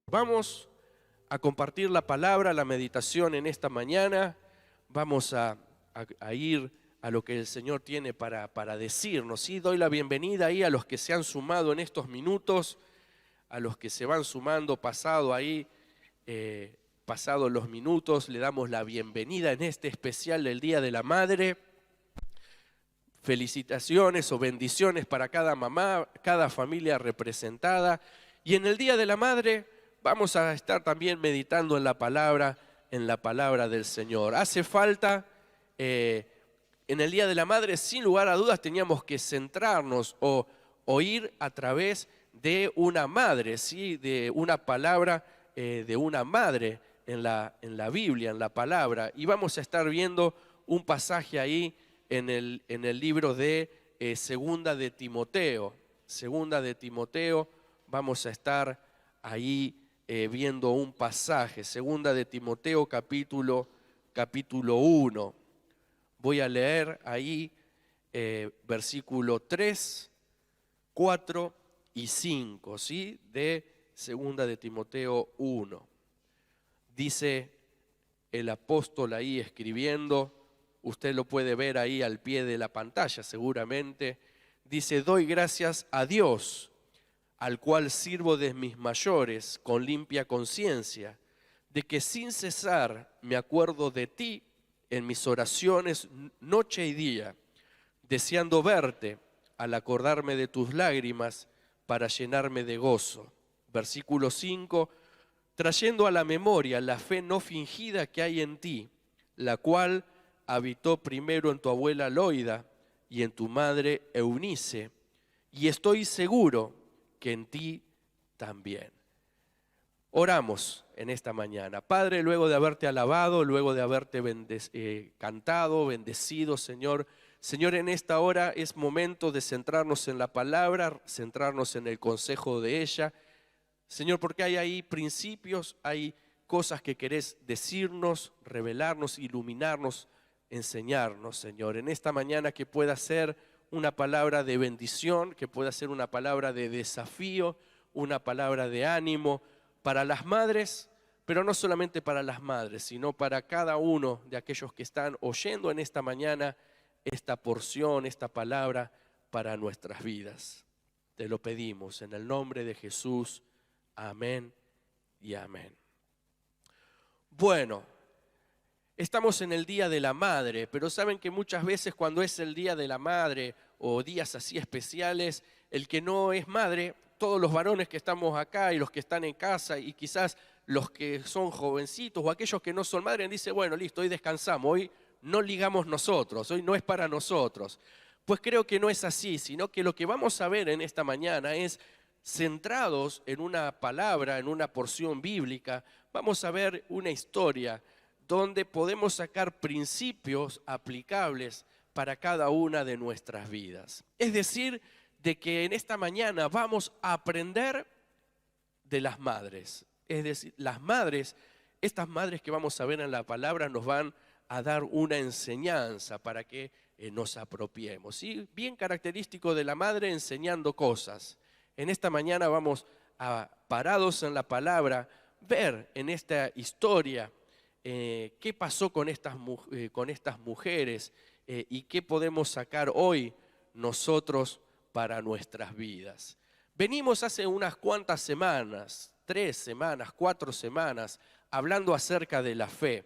Vamos a compartir la palabra, la meditación en esta mañana. Vamos a ir a lo que el Señor tiene para decirnos. ¿Sí? Doy la bienvenida ahí a los que se han sumado en estos minutos, a los que se van sumando pasados los minutos. Le damos la bienvenida en este especial del Día de la Madre. Felicitaciones o bendiciones para cada mamá, cada familia representada. Y en el Día de la Madre vamos a estar también meditando en la palabra del Señor. Hace falta, en el Día de la Madre, sin lugar a dudas, teníamos que centrarnos o ir a través de una madre, ¿sí? De una palabra de una madre en la Biblia, en la palabra. Y vamos a estar viendo un pasaje ahí en el libro de Segunda de Timoteo. Segunda de Timoteo, vamos a estar ahí viendo un pasaje, Segunda de Timoteo capítulo 1. Voy a leer ahí versículo 3, 4 y 5, ¿sí? De Segunda de Timoteo 1. Dice el apóstol ahí escribiendo, usted lo puede ver ahí al pie de la pantalla seguramente. Dice: doy gracias a Dios, al cual sirvo de mis mayores con limpia conciencia, de que sin cesar me acuerdo de ti en mis oraciones noche y día, deseando verte al acordarme de tus lágrimas para llenarme de gozo. Versículo 5, trayendo a la memoria la fe no fingida que hay en ti, la cual habitó primero en tu abuela Loida y en tu madre Eunice, y estoy seguro que en ti también. Oramos en esta mañana. Padre, luego de haberte alabado, luego de haberte cantado, bendecido, Señor, en esta hora es momento de centrarnos en la palabra, centrarnos en el consejo de ella, Señor, porque hay ahí principios, hay cosas que querés decirnos, revelarnos, iluminarnos, enseñarnos, Señor. En esta mañana que pueda ser una palabra de bendición, que pueda ser una palabra de desafío, una palabra de ánimo para las madres, pero no solamente para las madres, sino para cada uno de aquellos que están oyendo en esta mañana esta porción, esta palabra para nuestras vidas. Te lo pedimos en el nombre de Jesús. Amén y amén. Bueno, estamos en el Día de la Madre, pero saben que muchas veces cuando es el Día de la Madre o días así especiales, el que no es madre, todos los varones que estamos acá y los que están en casa y quizás los que son jovencitos o aquellos que no son madres, dicen, bueno, listo, hoy descansamos, hoy no ligamos nosotros, hoy no es para nosotros. Pues creo que no es así, sino que lo que vamos a ver en esta mañana es, centrados en una palabra, en una porción bíblica, vamos a ver una historia donde podemos sacar principios aplicables para cada una de nuestras vidas. Es decir, de que en esta mañana vamos a aprender de las madres. Es decir, las madres, estas madres que vamos a ver en la palabra nos van a dar una enseñanza para que nos apropiemos. ¿Sí? Bien característico de la madre enseñando cosas. En esta mañana vamos a, parados en la palabra, ver en esta historia qué pasó con estas mujeres y qué podemos sacar hoy nosotros para nuestras vidas. Venimos hace unas cuantas semanas, 3 semanas, 4 semanas, hablando acerca de la fe,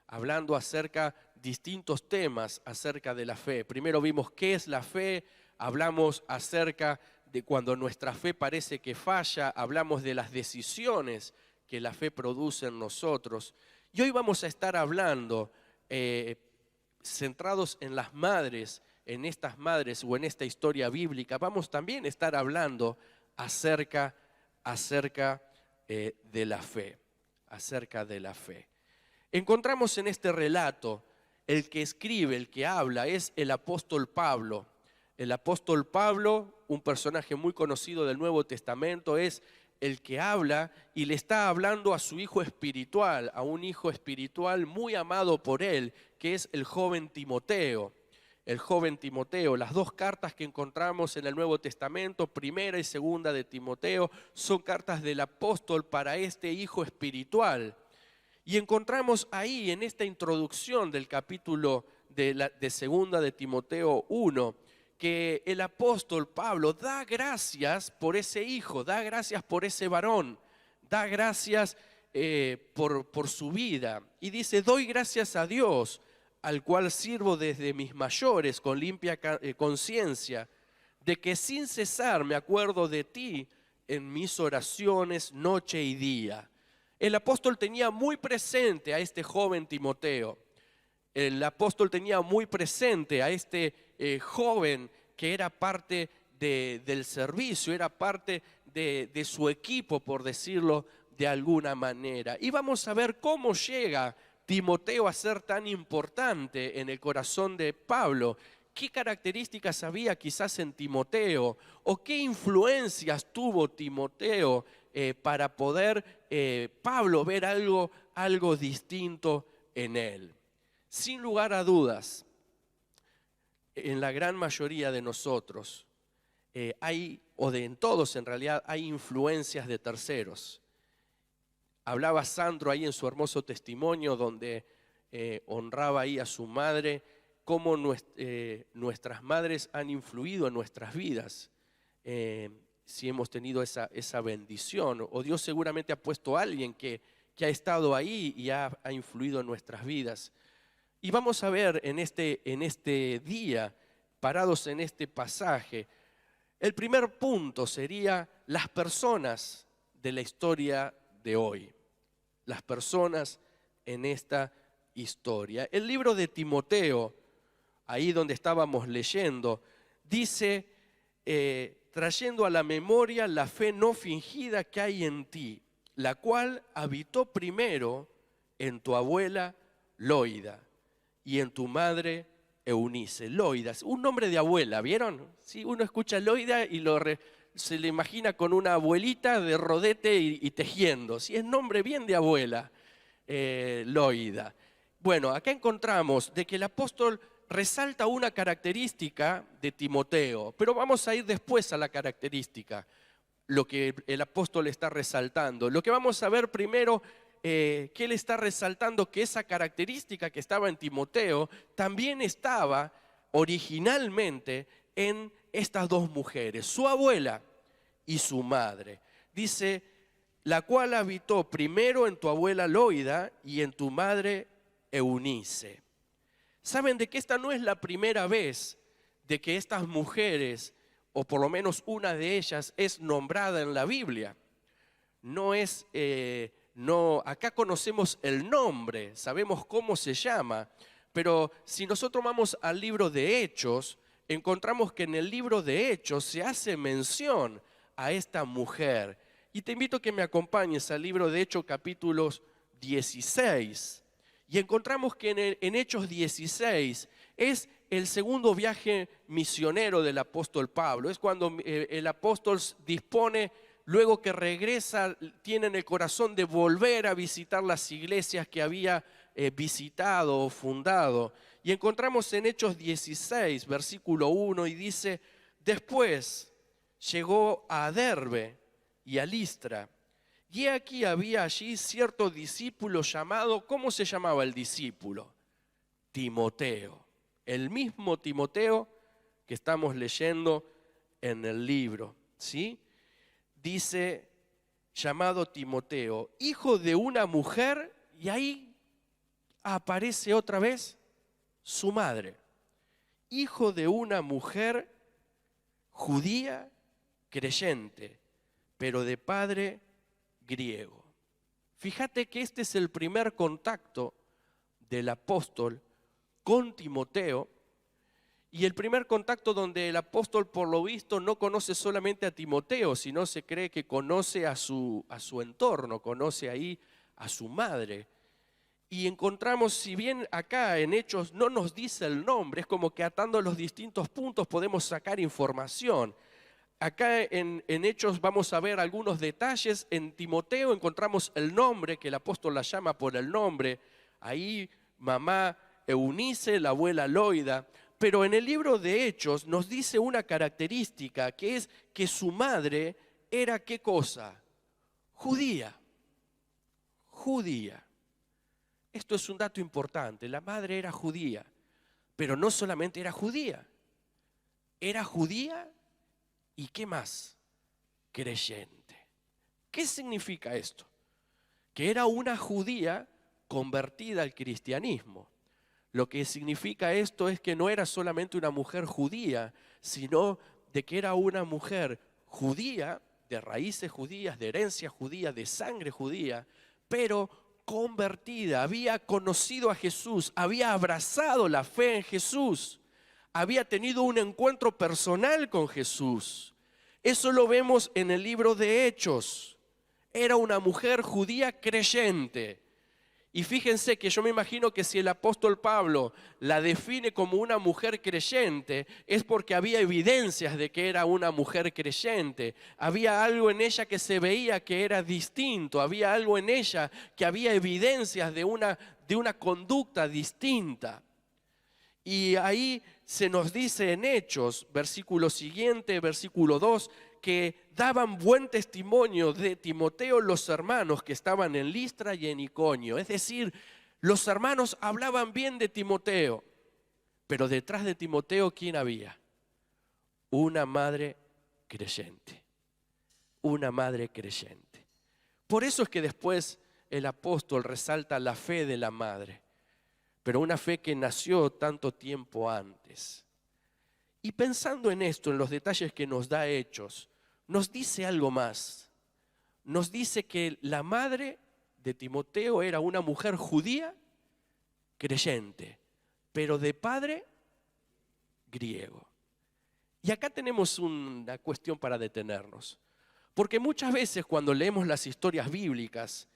hablando acerca de distintos temas acerca de la fe. Primero vimos qué es la fe, hablamos acerca de cuando nuestra fe parece que falla, hablamos de las decisiones que la fe produce en nosotros. Y hoy vamos a estar hablando, centrados en las madres, en estas madres o en esta historia bíblica, vamos también a estar hablando acerca de la fe, acerca de la fe. Encontramos en este relato, el que escribe, el que habla, es el apóstol Pablo. El apóstol Pablo, un personaje muy conocido del Nuevo Testamento, es el que habla y le está hablando a su hijo espiritual, a un hijo espiritual muy amado por él, que es el joven Timoteo. el joven Timoteo. Las dos cartas que encontramos en el Nuevo Testamento, primera y segunda de Timoteo, son cartas del apóstol para este hijo espiritual. Y encontramos ahí en esta introducción del capítulo de segunda de Timoteo 1, que el apóstol Pablo da gracias por ese hijo, da gracias por ese varón, da gracias por su vida. Y dice, doy gracias a Dios, al cual sirvo desde mis mayores con limpia conciencia, de que sin cesar me acuerdo de ti en mis oraciones noche y día. El apóstol tenía muy presente a este joven Timoteo. El apóstol tenía muy presente a este joven que era parte del servicio, era parte de su equipo, por decirlo de alguna manera. Y vamos a ver cómo llega Timoteo a ser tan importante en el corazón de Pablo. ¿Qué características había quizás en Timoteo? ¿O qué influencias tuvo Timoteo para poder Pablo ver algo distinto en él? Sin lugar a dudas, en la gran mayoría de nosotros en todos en realidad, hay influencias de terceros. Hablaba Sandro ahí en su hermoso testimonio donde honraba ahí a su madre, cómo nuestras madres han influido en nuestras vidas. Si hemos tenido esa bendición, o Dios seguramente ha puesto a alguien que ha estado ahí y ha influido en nuestras vidas. Y vamos a ver en este día, parados en este pasaje, el primer punto sería las personas de la historia de hoy. Las personas en esta historia. El libro de Timoteo, ahí donde estábamos leyendo, dice, trayendo a la memoria la fe no fingida que hay en ti, la cual habitó primero en tu abuela Loida y en tu madre Eunice. Loida, un nombre de abuela, ¿vieron? Sí, uno escucha Loida y se le imagina con una abuelita de rodete y tejiendo. Sí, es nombre bien de abuela, Loida. Bueno, acá encontramos de que el apóstol resalta una característica de Timoteo, pero vamos a ir después a la característica, lo que el apóstol está resaltando. Lo que vamos a ver primero, que él está resaltando que esa característica que estaba en Timoteo también estaba originalmente en estas dos mujeres, su abuela y su madre. Dice, la cual habitó primero en tu abuela Loida y en tu madre Eunice. Saben de que esta no es la primera vez de que estas mujeres, o por lo menos una de ellas, es nombrada en la Biblia. Acá conocemos el nombre, sabemos cómo se llama, pero si nosotros vamos al libro de Hechos, encontramos que en el libro de Hechos se hace mención a esta mujer. Y te invito a que me acompañes al libro de Hechos capítulos 16. Y encontramos que en Hechos 16 es el segundo viaje misionero del apóstol Pablo. Es cuando el apóstol dispone, luego que regresa, tiene en el corazón de volver a visitar las iglesias que había visitado o fundado. Y encontramos en Hechos 16, versículo 1, y dice, después llegó a Derbe y a Listra. Y aquí había allí cierto discípulo llamado, ¿cómo se llamaba el discípulo? Timoteo. El mismo Timoteo que estamos leyendo en el libro, ¿sí? Dice, llamado Timoteo, hijo de una mujer, y ahí aparece otra vez su madre. Hijo de una mujer judía creyente, pero de padre griego. Fíjate que este es el primer contacto del apóstol con Timoteo, y el primer contacto donde el apóstol por lo visto no conoce solamente a Timoteo, sino se cree que conoce a su entorno, conoce ahí a su madre. Y encontramos, si bien acá en Hechos no nos dice el nombre, es como que atando los distintos puntos podemos sacar información. Acá en Hechos vamos a ver algunos detalles. En Timoteo encontramos el nombre, que el apóstol la llama por el nombre. Ahí mamá Eunice, la abuela Loida. pero en el libro de Hechos nos dice una característica, que es que su madre era ¿qué cosa? Judía. Judía. Esto es un dato importante. La madre era judía, pero no solamente era judía y ¿qué más? Creyente. ¿Qué significa esto? Que era una judía convertida al cristianismo. Lo que significa esto es que no era solamente una mujer judía, sino de que era una mujer judía, de raíces judías, de herencia judía, de sangre judía, pero convertida, había conocido a Jesús, había abrazado la fe en Jesús, había tenido un encuentro personal con Jesús. Eso lo vemos en el libro de Hechos. Era una mujer judía creyente. Y fíjense que yo me imagino que si el apóstol Pablo la define como una mujer creyente, es porque había evidencias de que era una mujer creyente. Había algo en ella que se veía que era distinto, había algo en ella que había evidencias de una conducta distinta. Y ahí se nos dice en Hechos, versículo siguiente, versículo 2, que daban buen testimonio de Timoteo los hermanos que estaban en Listra y en Iconio. Es decir, los hermanos hablaban bien de Timoteo, pero detrás de Timoteo, ¿quién había? Una madre creyente. Una madre creyente. Por eso es que después el apóstol resalta la fe de la madre, pero una fe que nació tanto tiempo antes. Y pensando en esto, en los detalles que nos da Hechos, nos dice algo más. Nos dice que la madre de Timoteo era una mujer judía creyente, pero de padre griego. Y acá tenemos una cuestión para detenernos. Porque muchas veces cuando leemos las historias bíblicas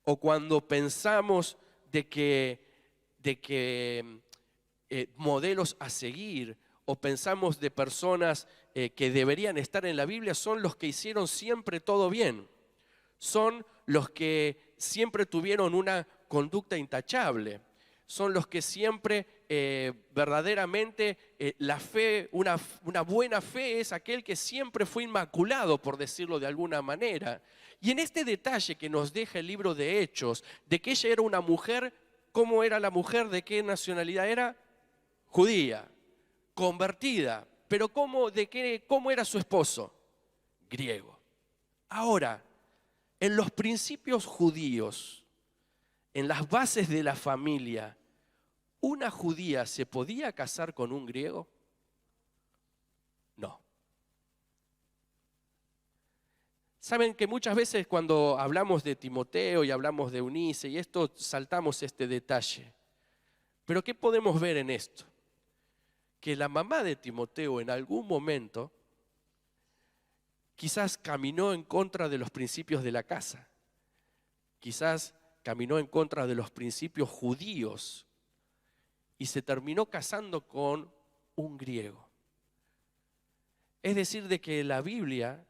o cuando pensamos de que modelos a seguir o pensamos de personas que deberían estar en la Biblia, son los que hicieron siempre todo bien. Son los que siempre tuvieron una conducta intachable. Son los que siempre verdaderamente la fe, una buena fe es aquel que siempre fue inmaculado, por decirlo de alguna manera. Y en este detalle que nos deja el libro de Hechos, de que ella era una mujer, ¿cómo era la mujer? ¿De qué nacionalidad era? Judía, convertida. Pero ¿cómo era su esposo? Griego. Ahora, en los principios judíos, en las bases de la familia, ¿una judía se podía casar con un griego? No. Saben que muchas veces cuando hablamos de Timoteo y hablamos de Eunice y esto, saltamos este detalle. Pero ¿qué podemos ver en esto? Que la mamá de Timoteo en algún momento quizás caminó en contra de los principios de la casa. Quizás caminó en contra de los principios judíos y se terminó casando con un griego. Es decir, de que la Biblia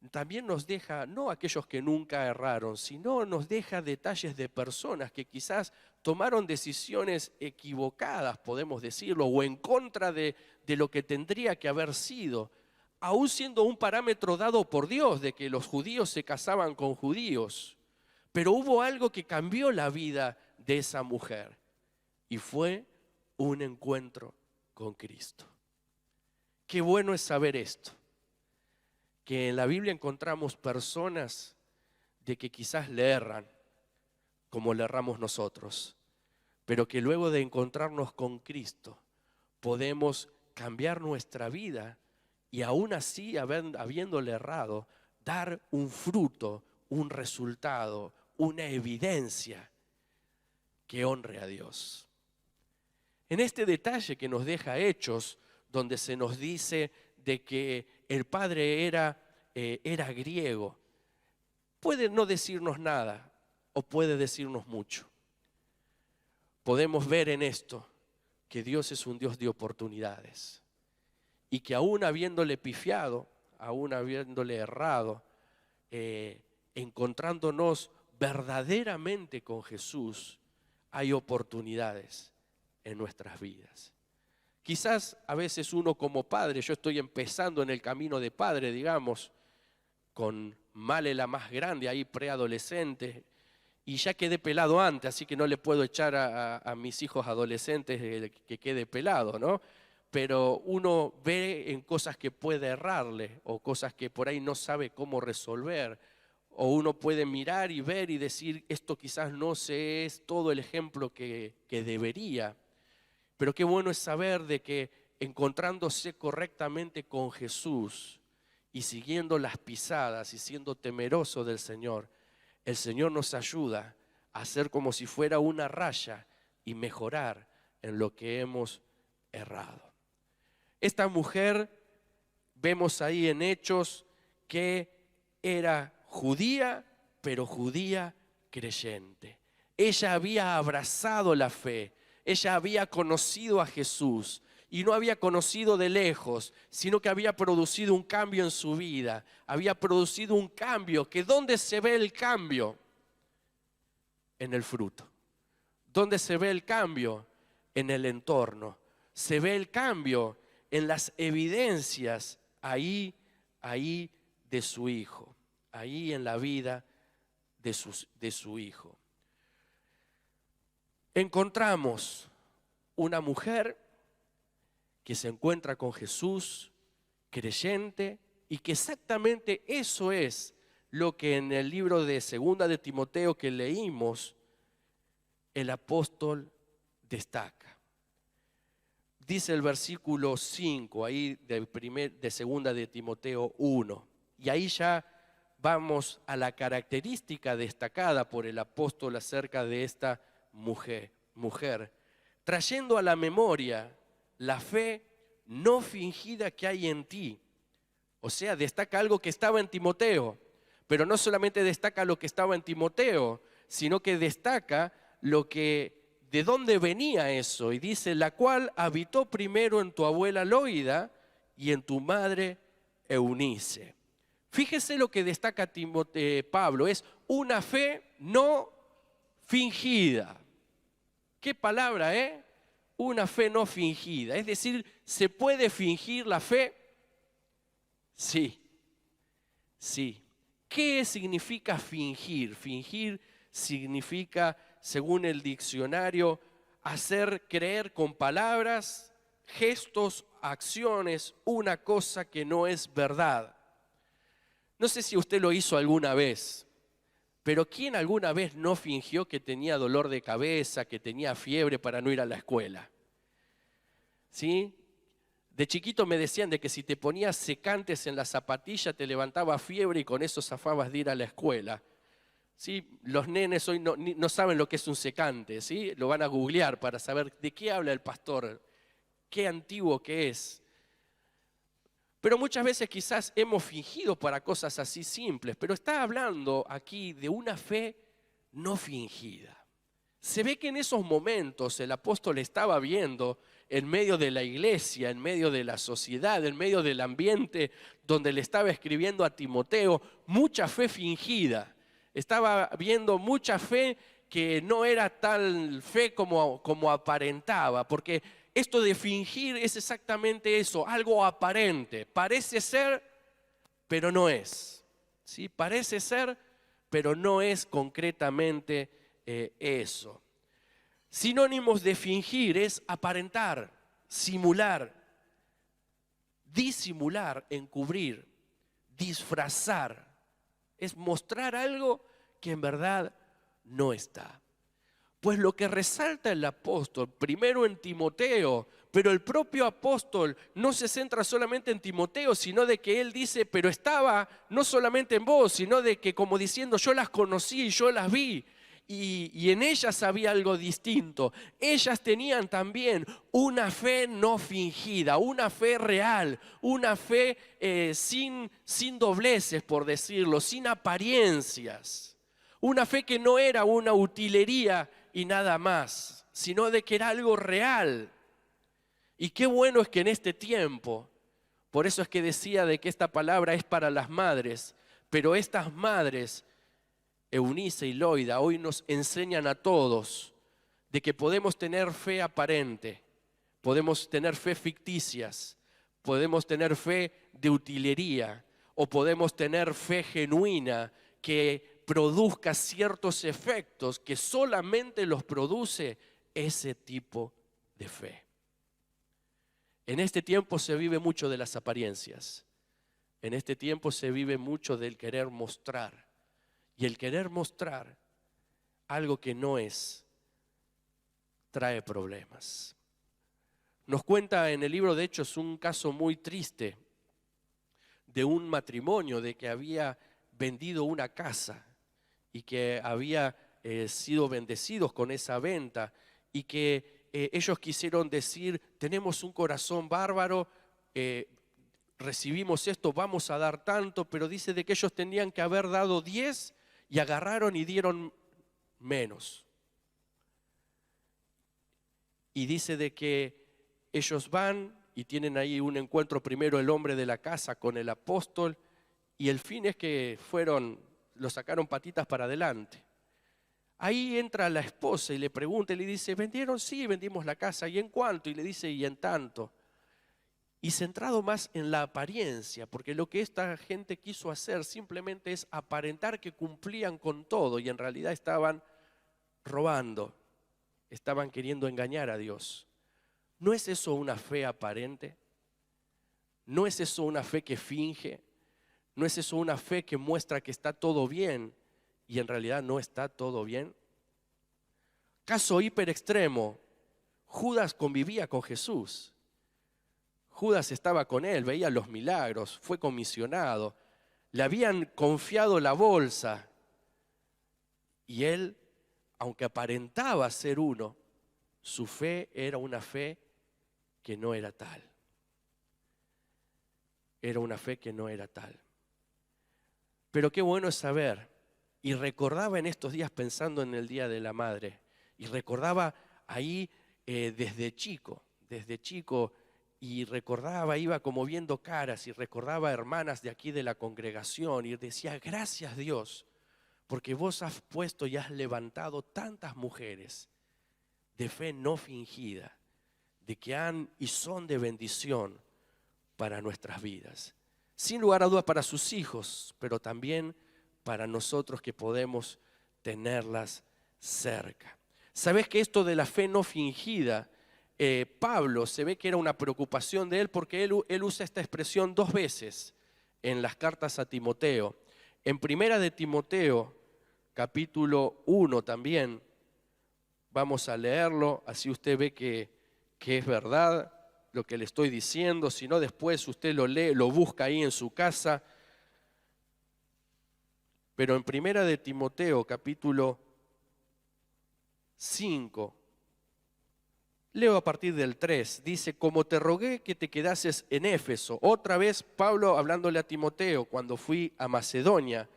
también nos deja, no aquellos que nunca erraron, sino nos deja detalles de personas que quizás tomaron decisiones equivocadas, podemos decirlo, o en contra de lo que tendría que haber sido, aún siendo un parámetro dado por Dios de que los judíos se casaban con judíos. Pero hubo algo que cambió la vida de esa mujer y fue un encuentro con Cristo. Qué bueno es saber esto, que en la Biblia encontramos personas de que quizás le erran como le erramos nosotros, pero que luego de encontrarnos con Cristo podemos cambiar nuestra vida y aún así, habiéndole errado, dar un fruto, un resultado, una evidencia que honre a Dios. En este detalle que nos deja Hechos, donde se nos dice de que el padre era griego, puede no decirnos nada o puede decirnos mucho. Podemos ver en esto que Dios es un Dios de oportunidades y que aún habiéndole pifiado, aún habiéndole errado, encontrándonos verdaderamente con Jesús, hay oportunidades en nuestras vidas. Quizás a veces uno como padre, yo estoy empezando en el camino de padre, digamos, con Male la más grande, ahí preadolescente, y ya quedé pelado antes, así que no le puedo echar a mis hijos adolescentes que quede pelado, ¿no? Pero uno ve en cosas que puede errarle o cosas que por ahí no sabe cómo resolver. O uno puede mirar y ver y decir, esto quizás no se es todo el ejemplo que debería. Pero qué bueno es saber de que encontrándose correctamente con Jesús y siguiendo las pisadas y siendo temeroso del Señor, el Señor nos ayuda a hacer como si fuera una raya y mejorar en lo que hemos errado. Esta mujer, vemos ahí en Hechos que era judía, pero judía creyente. Ella había abrazado la fe, ella había conocido a Jesús y no había conocido de lejos, sino que había producido un cambio en su vida, había producido un cambio, que ¿dónde se ve el cambio? En el fruto. ¿Dónde se ve el cambio? En el entorno. Se ve el cambio en las evidencias ahí de su hijo, ahí en la vida de su hijo. Encontramos una mujer que se encuentra con Jesús, creyente, y que exactamente eso es lo que en el libro de Segunda de Timoteo que leímos, el apóstol destaca. Dice el versículo 5, ahí de Segunda de Timoteo 1, y ahí ya vamos a la característica destacada por el apóstol acerca de esta mujer, trayendo a la memoria la fe no fingida que hay en ti. O sea, destaca algo que estaba en Timoteo, pero no solamente destaca lo que estaba en Timoteo, sino que destaca de dónde venía eso. Y dice, la cual habitó primero en tu abuela Loida y en tu madre Eunice. Fíjese lo que destaca Pablo, es una fe no fingida. ¿Qué palabra, Una fe no fingida. Es decir, ¿se puede fingir la fe? Sí, sí. ¿Qué significa fingir? Fingir significa, según el diccionario, hacer creer con palabras, gestos, acciones, una cosa que no es verdad. No sé si usted lo hizo alguna vez, pero ¿quién alguna vez no fingió que tenía dolor de cabeza, que tenía fiebre para no ir a la escuela? ¿Sí? De chiquito me decían de que si te ponías secantes en la zapatilla te levantaba fiebre y con eso zafabas de ir a la escuela. ¿Sí? Los nenes hoy no saben lo que es un secante, ¿sí? Lo van a googlear para saber de qué habla el pastor, qué antiguo que es. Pero muchas veces quizás hemos fingido para cosas así simples, pero está hablando aquí de una fe no fingida. Se ve que en esos momentos el apóstol estaba viendo en medio de la iglesia, en medio de la sociedad, en medio del ambiente donde le estaba escribiendo a Timoteo, mucha fe fingida. Estaba viendo mucha fe que no era tal fe como aparentaba, porque esto de fingir es exactamente eso, algo aparente. Parece ser, pero no es. ¿Sí? Parece ser, pero no es concretamente eso. Sinónimos de fingir es aparentar, simular, disimular, encubrir, disfrazar. Es mostrar algo que en verdad no está. Pues lo que resalta el apóstol, primero en Timoteo, pero el propio apóstol no se centra solamente en Timoteo, sino de que él dice, pero estaba no solamente en vos, sino de que como diciendo, yo las conocí y yo las vi. Y en ellas había algo distinto. Ellas tenían también una fe no fingida, una fe real, una fe sin dobleces, por decirlo, sin apariencias. Una fe que no era una utilería y nada más, sino de que era algo real. Y qué bueno es que en este tiempo, por eso es que decía de que esta palabra es para las madres, pero estas madres, Eunice y Loida, hoy nos enseñan a todos de que podemos tener fe aparente, podemos tener fe ficticias, podemos tener fe de utilería o podemos tener fe genuina que produzca ciertos efectos que solamente los produce ese tipo de fe. En este tiempo se vive mucho de las apariencias. En este tiempo se vive mucho del querer mostrar. Y el querer mostrar algo que no es, trae problemas. Nos cuenta en el libro de Hechos un caso muy triste de un matrimonio, de que había vendido una casa y que había sido bendecidos con esa venta y que ellos quisieron decir, tenemos un corazón bárbaro, recibimos esto, vamos a dar tanto, pero dice de que ellos tenían que haber dado 10 y agarraron y dieron menos. Y dice de que ellos van y tienen ahí un encuentro primero el hombre de la casa con el apóstol y el fin es que lo sacaron patitas para adelante. Ahí entra la esposa y le pregunta y le dice, ¿vendieron? Sí, vendimos la casa. ¿Y en cuánto? Y le dice, y en tanto. Y centrado más en la apariencia, porque lo que esta gente quiso hacer simplemente es aparentar que cumplían con todo y en realidad estaban robando, estaban queriendo engañar a Dios. ¿No es eso una fe aparente? ¿No es eso una fe que finge? ¿No es eso una fe que muestra que está todo bien y en realidad no está todo bien? Caso hiper extremo, Judas convivía con Jesús. Judas estaba con él, veía los milagros, fue comisionado, le habían confiado la bolsa y él, aunque aparentaba ser uno, su fe era una fe que no era tal. Era una fe que no era tal. Pero qué bueno es saber, y recordaba en estos días pensando en el Día de la Madre, y recordaba ahí desde chico, y recordaba, iba como viendo caras, y recordaba hermanas de aquí de la congregación, y decía, gracias Dios, porque vos has puesto y has levantado tantas mujeres de fe no fingida, de que han y son de bendición para nuestras vidas. Sin lugar a dudas para sus hijos, pero también para nosotros que podemos tenerlas cerca. ¿Sabés que esto de la fe no fingida, Pablo se ve que era una preocupación de él porque él usa esta expresión 2 veces en las cartas a Timoteo. En primera de Timoteo, capítulo 1 también, vamos a leerlo, así usted ve que es verdad lo que le estoy diciendo, si no después usted lo lee, lo busca ahí en su casa. Pero en primera de Timoteo, capítulo 5, leo a partir del 3, dice, como te rogué que te quedases en Éfeso, otra vez Pablo hablándole a Timoteo cuando fui a Macedonia,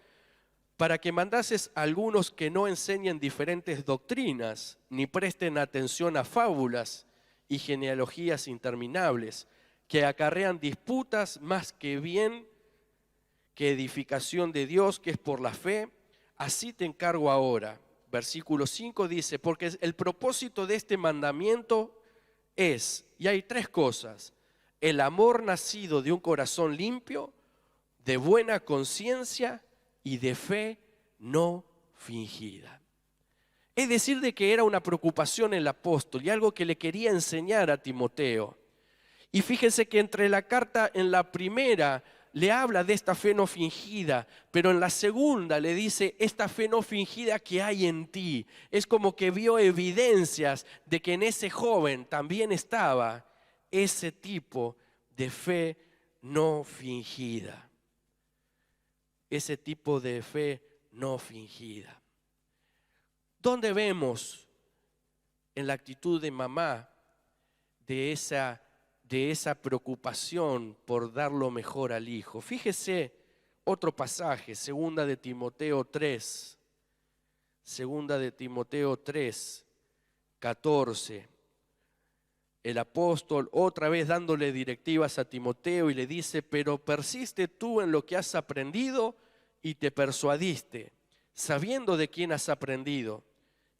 para que mandases a algunos que no enseñen diferentes doctrinas, ni presten atención a fábulas y genealogías interminables, que acarrean disputas más que bien que edificación de Dios, que es por la fe. Así te encargo ahora. Versículo 5 dice, porque el propósito de este mandamiento es, y hay 3 cosas, el amor nacido de un corazón limpio, de buena conciencia y de fe no fingida. Es decir, de que era una preocupación el apóstol y algo que le quería enseñar a Timoteo. Y fíjense que entre la carta, en la primera, le habla de esta fe no fingida, pero en la segunda le dice esta fe no fingida que hay en ti. Es como que vio evidencias de que en ese joven también estaba ese tipo de fe no fingida. Ese tipo de fe no fingida. ¿Dónde vemos en la actitud de mamá de esa preocupación por dar lo mejor al hijo? Fíjese otro pasaje, segunda de Timoteo 3, 14. El apóstol otra vez dándole directivas a Timoteo y le dice, pero persiste tú en lo que has aprendido y te persuadiste, sabiendo de quién has aprendido,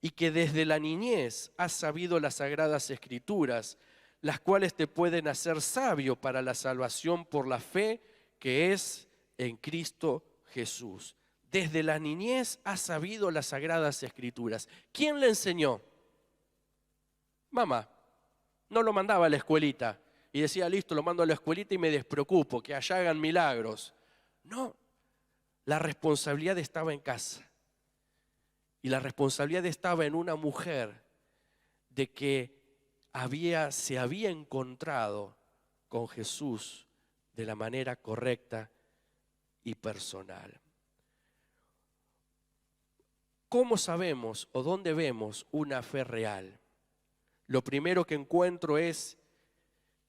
y que desde la niñez has sabido las sagradas escrituras, las cuales te pueden hacer sabio para la salvación por la fe que es en Cristo Jesús. Desde la niñez has sabido las sagradas escrituras. ¿Quién le enseñó? Mamá. No lo mandaba a la escuelita y decía, listo, lo mando a la escuelita y me despreocupo, que allá hagan milagros. No, la responsabilidad estaba en casa. Y la responsabilidad estaba en una mujer de que se había encontrado con Jesús de la manera correcta y personal. ¿Cómo sabemos o dónde vemos una fe real? Lo primero que encuentro es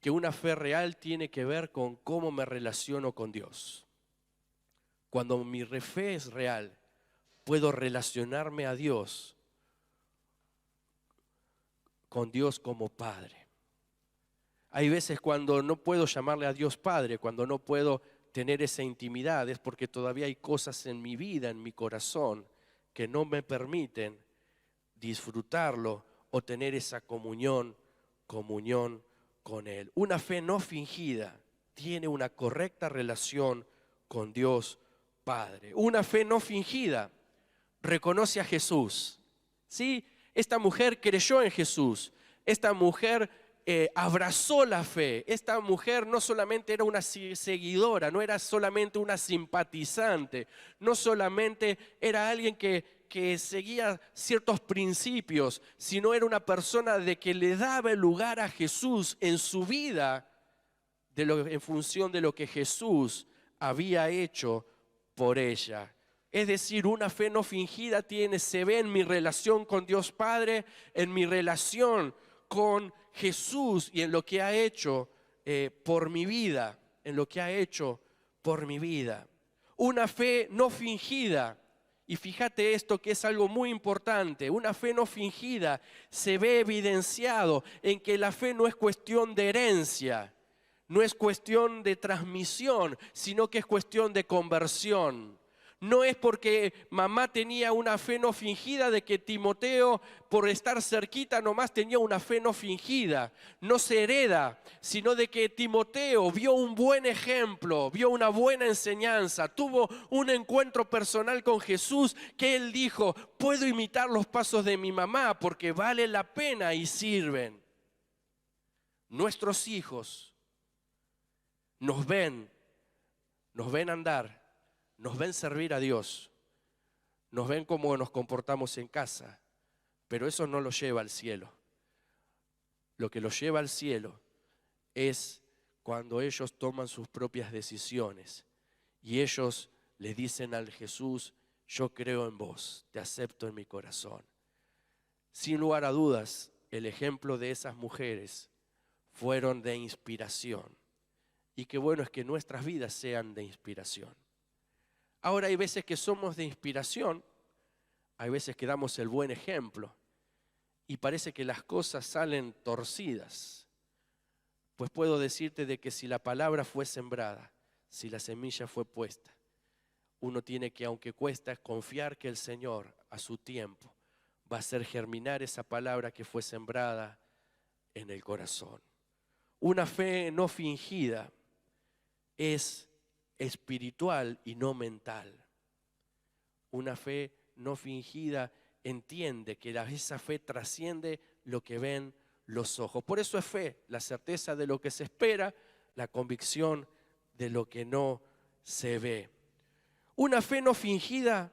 que una fe real tiene que ver con cómo me relaciono con Dios. Cuando mi fe es real, puedo relacionarme a Dios, con Dios como Padre. Hay veces cuando no puedo llamarle a Dios Padre, cuando no puedo tener esa intimidad, es porque todavía hay cosas en mi vida, en mi corazón, que no me permiten disfrutarlo o tener esa comunión con Él. Una fe no fingida tiene una correcta relación con Dios Padre. Una fe no fingida reconoce a Jesús. ¿Sí? Esta mujer creyó en Jesús. Esta mujer abrazó la fe. Esta mujer no solamente era una seguidora, no era solamente una simpatizante, no solamente era alguien que seguía ciertos principios, sino era una persona de que le daba el lugar a Jesús en su vida en función de lo que Jesús había hecho por ella. Es decir, una fe no fingida se ve en mi relación con Dios Padre, en mi relación con Jesús y en lo que ha hecho por mi vida, en lo que ha hecho por mi vida. Una fe no fingida, y fíjate esto que es algo muy importante, una fe no fingida se ve evidenciado en que la fe no es cuestión de herencia, no es cuestión de transmisión, sino que es cuestión de conversión. No es porque mamá tenía una fe no fingida de que Timoteo, por estar cerquita nomás, tenía una fe no fingida. No se hereda, sino de que Timoteo vio un buen ejemplo, vio una buena enseñanza, tuvo un encuentro personal con Jesús que él dijo, puedo imitar los pasos de mi mamá porque vale la pena y sirven. Nuestros hijos nos ven andar, nos ven servir a Dios, nos ven cómo nos comportamos en casa, pero eso no los lleva al cielo. Lo que los lleva al cielo es cuando ellos toman sus propias decisiones y ellos le dicen al Jesús, yo creo en vos, te acepto en mi corazón. Sin lugar a dudas, el ejemplo de esas mujeres fueron de inspiración. Y qué bueno es que nuestras vidas sean de inspiración. Ahora hay veces que somos de inspiración, hay veces que damos el buen ejemplo y parece que las cosas salen torcidas. Pues puedo decirte de que si la palabra fue sembrada, si la semilla fue puesta, uno tiene que, aunque cuesta, confiar que el Señor a su tiempo va a hacer germinar esa palabra que fue sembrada en el corazón. Una fe no fingida es espiritual y no mental. Una fe no fingida entiende que esa fe trasciende lo que ven los ojos. Por eso es fe, la certeza de lo que se espera, la convicción de lo que no se ve. Una fe no fingida,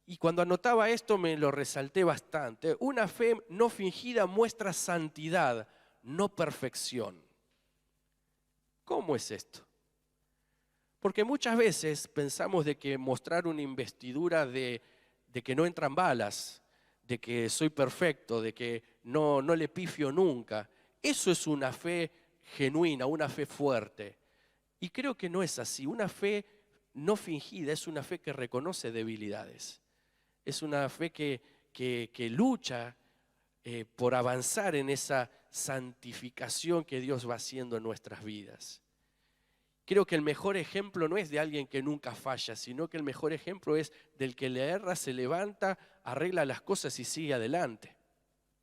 y cuando anotaba esto me lo resalté bastante, una fe no fingida muestra santidad, no perfección. ¿Cómo es esto? Porque muchas veces pensamos de que mostrar una investidura de que no entran balas, de que soy perfecto, de que no le pifio nunca, eso es una fe genuina, una fe fuerte. Y creo que no es así. Una fe no fingida es una fe que reconoce debilidades. Es una fe que lucha por avanzar en esa santificación que Dios va haciendo en nuestras vidas. Creo que el mejor ejemplo no es de alguien que nunca falla, sino que el mejor ejemplo es del que le erra, se levanta, arregla las cosas y sigue adelante.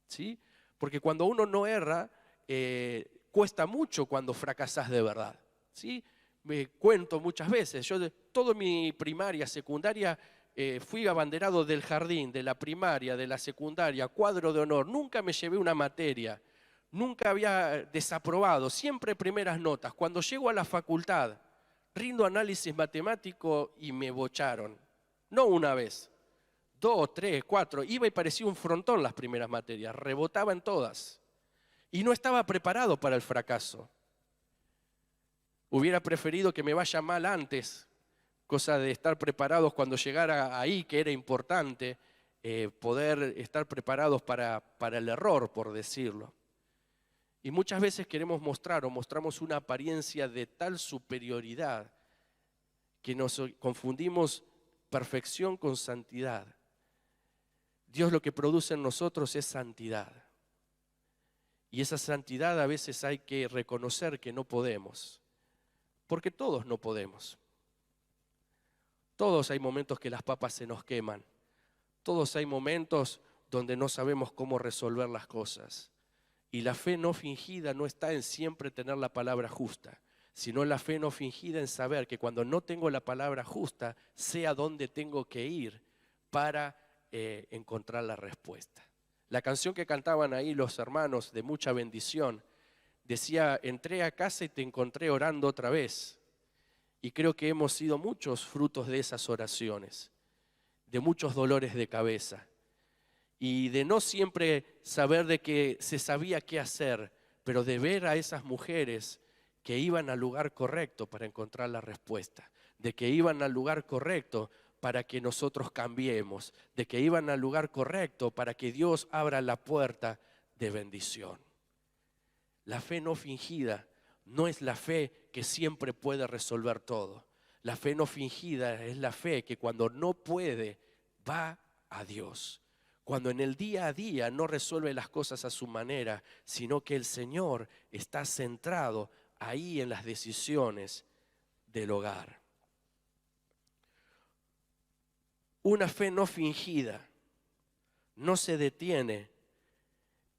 ¿Sí? Porque cuando uno no erra, cuesta mucho cuando fracasás de verdad, ¿sí? Me cuento muchas veces, yo toda mi primaria, secundaria, fui abanderado del jardín, de la primaria, de la secundaria, cuadro de honor, nunca me llevé una materia, nunca había desaprobado, siempre primeras notas. Cuando llego a la facultad, rindo análisis matemático y me bocharon, no una vez, 2, 3, 4, iba y parecía un frontón las primeras materias, rebotaba en todas. Y no estaba preparado para el fracaso. Hubiera preferido que me vaya mal antes, cosa de estar preparados cuando llegara ahí, que era importante, poder estar preparados para el error, por decirlo. Y muchas veces queremos mostrar o mostramos una apariencia de tal superioridad que nos confundimos perfección con santidad. Dios lo que produce en nosotros es santidad. Y esa santidad a veces hay que reconocer que no podemos, porque todos no podemos. Todos hay momentos que las papas se nos queman, todos hay momentos donde no sabemos cómo resolver las cosas. Y la fe no fingida no está en siempre tener la palabra justa, sino la fe no fingida en saber que cuando no tengo la palabra justa, sé a dónde tengo que ir para encontrar la respuesta. La canción que cantaban ahí los hermanos de mucha bendición decía: entré a casa y te encontré orando otra vez. Y creo que hemos sido muchos frutos de esas oraciones, de muchos dolores de cabeza y de no siempre saber de que se sabía qué hacer, pero de ver a esas mujeres que iban al lugar correcto para encontrar la respuesta, de que iban al lugar correcto para que nosotros cambiemos, de que iban al lugar correcto para que Dios abra la puerta de bendición. La fe no fingida no es la fe que siempre puede resolver todo. La fe no fingida es la fe que cuando no puede, va a Dios. Cuando en el día a día no resuelve las cosas a su manera, sino que el Señor está centrado ahí en las decisiones del hogar. Una fe no fingida no se detiene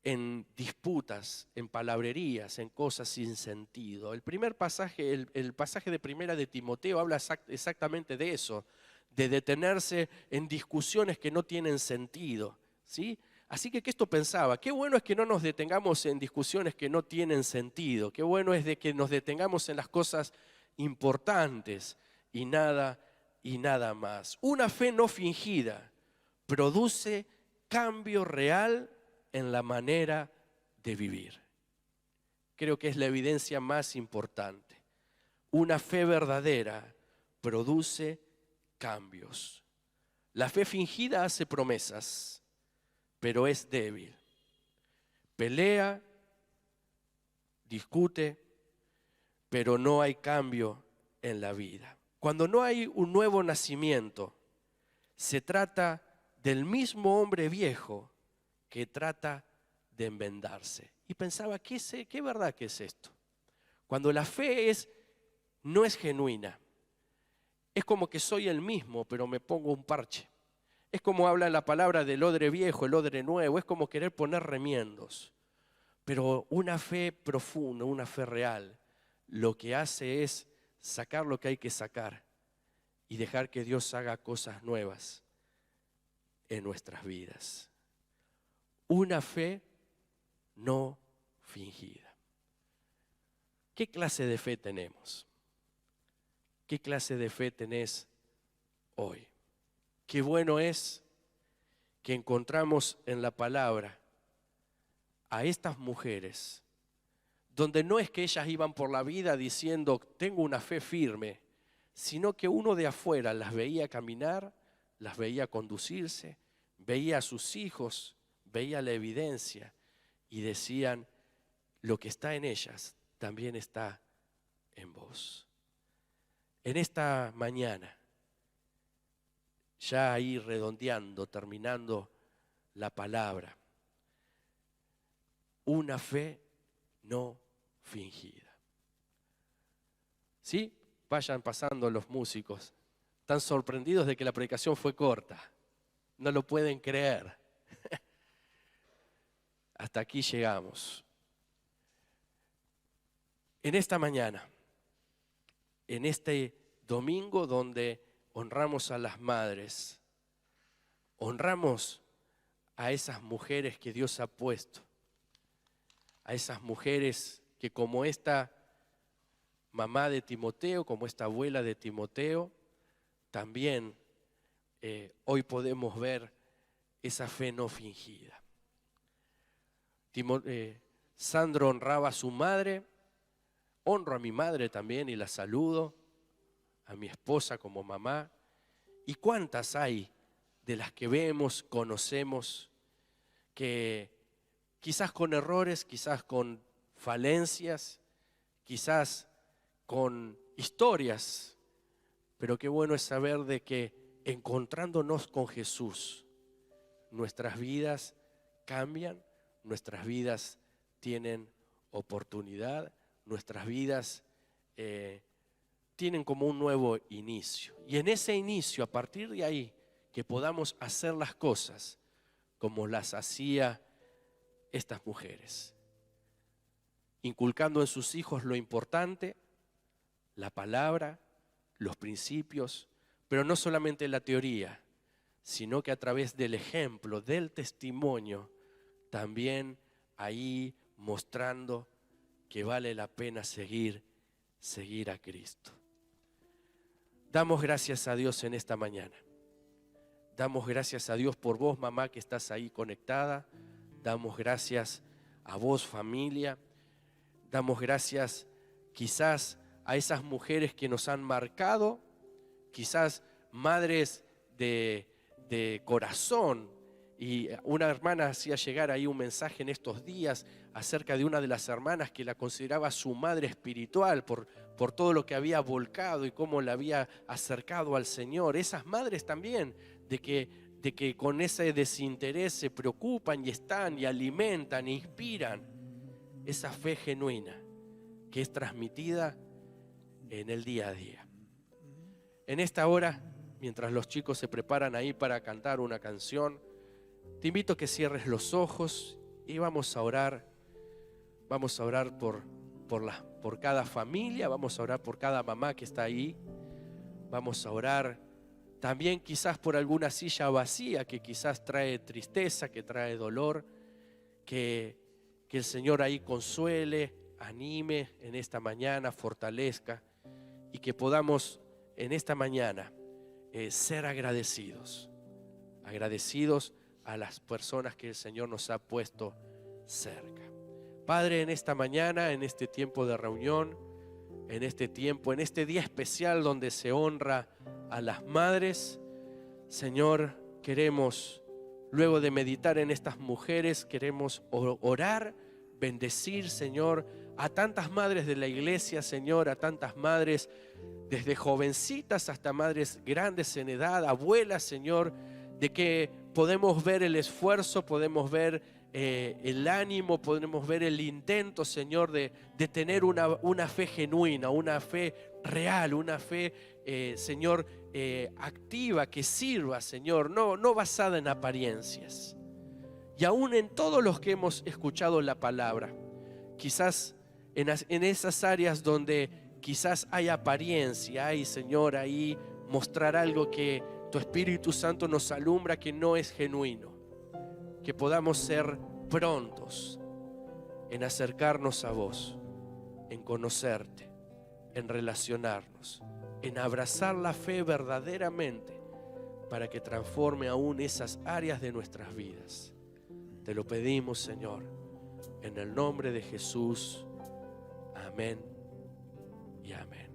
en disputas, en palabrerías, en cosas sin sentido. El primer pasaje, el pasaje de primera de Timoteo habla exactamente de eso, de detenerse en discusiones que no tienen sentido, ¿sí? Así que esto pensaba, qué bueno es que no nos detengamos en discusiones que no tienen sentido, qué bueno es de que nos detengamos en las cosas importantes y nada más. Una fe no fingida produce cambio real en la manera de vivir. Creo que es la evidencia más importante. Una fe verdadera produce cambios. La fe fingida hace promesas, pero es débil. Pelea, discute, pero no hay cambio en la vida. Cuando no hay un nuevo nacimiento, se trata del mismo hombre viejo que trata de enmendarse. Y pensaba, ¿qué verdad que es esto? Cuando la fe no es genuina, es como que soy el mismo, pero me pongo un parche. Es como habla la palabra del odre viejo, el odre nuevo, es como querer poner remiendos. Pero una fe profunda, una fe real, lo que hace es sacar lo que hay que sacar y dejar que Dios haga cosas nuevas en nuestras vidas. Una fe no fingida. ¿Qué clase de fe tenemos? ¿Qué clase de fe tenés hoy? Qué bueno es que encontramos en la palabra a estas mujeres, donde no es que ellas iban por la vida diciendo tengo una fe firme, sino que uno de afuera las veía caminar, las veía conducirse, veía a sus hijos, veía la evidencia y decían, lo que está en ellas también está en vos. En esta mañana, ya ahí redondeando, terminando la palabra, una fe no fingida. ¿Sí? Vayan pasando los músicos. Están sorprendidos de que la predicación fue corta. No lo pueden creer. Hasta aquí llegamos. En esta mañana, en este domingo donde honramos a las madres, honramos a esas mujeres que Dios ha puesto, a esas mujeres que como esta mamá de Timoteo, como esta abuela de Timoteo, también hoy podemos ver esa fe no fingida. Sandro honraba a su madre, honro a mi madre también y la saludo, a mi esposa como mamá. ¿Y cuántas hay de las que vemos, conocemos, que quizás con errores, quizás con falencias, quizás con historias, pero qué bueno es saber de que encontrándonos con Jesús, nuestras vidas cambian, nuestras vidas tienen oportunidad, nuestras vidas tienen como un nuevo inicio. Y en ese inicio, a partir de ahí, que podamos hacer las cosas como las hacía estas mujeres, inculcando en sus hijos lo importante, la palabra, los principios, pero no solamente la teoría, sino que a través del ejemplo, del testimonio, también ahí mostrando que vale la pena seguir a Cristo. Damos gracias a Dios en esta mañana. Damos gracias a Dios por vos, mamá, que estás ahí conectada. Damos gracias a vos, familia. Damos gracias quizás a esas mujeres que nos han marcado, quizás madres de corazón. Y una hermana hacía llegar ahí un mensaje en estos días acerca de una de las hermanas que la consideraba su madre espiritual por todo lo que había volcado y cómo la había acercado al Señor. Esas madres también, de que con ese desinterés se preocupan y están y alimentan e inspiran esa fe genuina que es transmitida en el día a día. En esta hora, mientras los chicos se preparan ahí para cantar una canción, te invito a que cierres los ojos y vamos a orar. Vamos a orar por cada familia, vamos a orar por cada mamá que está ahí. Vamos a orar también quizás por alguna silla vacía que quizás trae tristeza, que trae dolor, que el Señor ahí consuele, anime en esta mañana, fortalezca y que podamos en esta mañana ser agradecidos a las personas que el Señor nos ha puesto cerca. Padre, en esta mañana, en este tiempo de reunión, en este tiempo, en este día especial donde se honra a las madres, Señor, queremos, luego de meditar en estas mujeres, queremos orar, bendecir, Señor, a tantas madres de la iglesia, Señor, a tantas madres desde jovencitas hasta madres grandes en edad, abuelas, Señor, de que podemos ver el esfuerzo, podemos ver el ánimo, podemos ver el intento, Señor, de tener una fe genuina, una fe real, una fe, Señor, activa, que sirva, Señor, no basada en apariencias. Y aún en todos los que hemos escuchado la palabra, quizás en esas áreas donde quizás hay apariencia, hay, Señor, ahí mostrar algo que tu Espíritu Santo nos alumbra que no es genuino, que podamos ser prontos en acercarnos a vos, en conocerte, en relacionarnos, en abrazar la fe verdaderamente para que transforme aún esas áreas de nuestras vidas. Te lo pedimos, Señor, en el nombre de Jesús. Amén y amén.